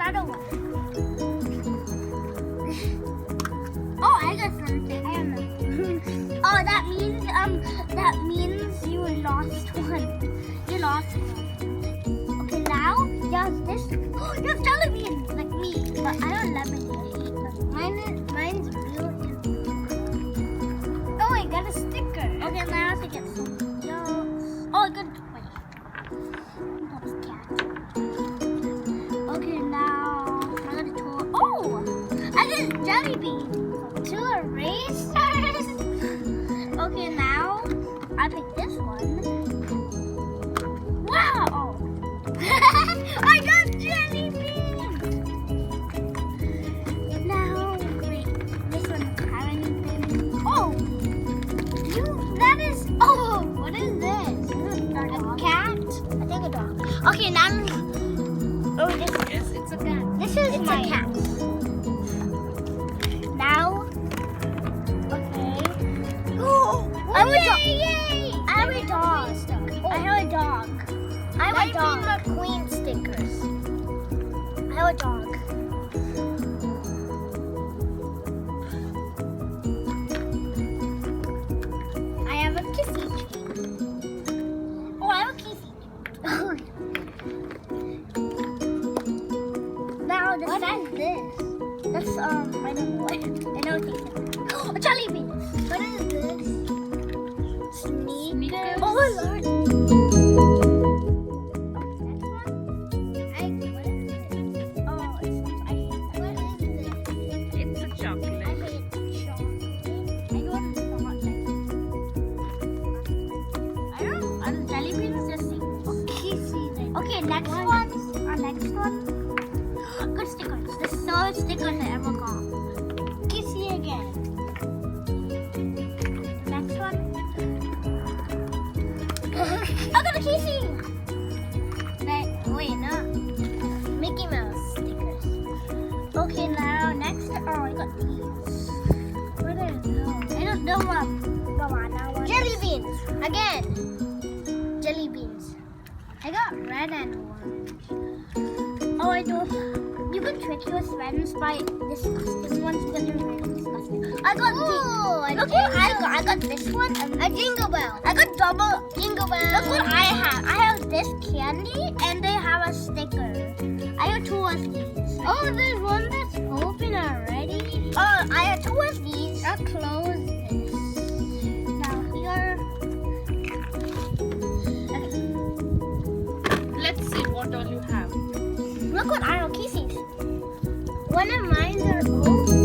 another one. Oh, I got something. I don't know. Oh, that means you lost one. You lost one. Okay, now there's this. Oh, you have jelly beans like me, but I don't lemon. Mine's blue. Oh, I got a sticker. Okay, now I have to get some. Oh, I got. Wait. That's cat. Okay, now I got a toy. Oh, I got jelly beans. 2 erasers. Okay, now I pick this one. Wow! I got jelly beans. Now, wait, this one doesn't have anything. Oh, that is. Oh, what is this? A cat? I think a dog. Okay, now. Oh, this. Yes, it's a cat. This is It's my a cat. Now. Okay. Oh, I'm a dog. Yay! I have a dog. I have a dog. I have a dog. McQueen stickers. I have a dog. I have a kissy tree. Oh, I have a kissy tree. Now this What is is this? That's I don't know what. I know what these are. A jelly bean. What is this? Sneakers. Oh my lord. It's a chocolate. Okay, next one. Our next one. Good stickers. The third stickers I ever got. Kissy again. Next one. I got a kissy. Wait, no. Mickey Mouse stickers. Okay, now next. Oh, I got these. What are those? I don't know what. Jelly beans again. Jelly beans. I got red and orange. Oh, I don't. You can trick your friends by disgusting ones because you're really disgusting. I got I got this one and A jingle bell. I got double. Jingle bell. Look what I have. I have this candy and they have a sticker. I have 2 of these. Oh, there's one that's open already. Oh, I have 2 of these. I'll close this. Now here. Okay. Let's see what all you have. Look what I have. Kisses. One of mine are open.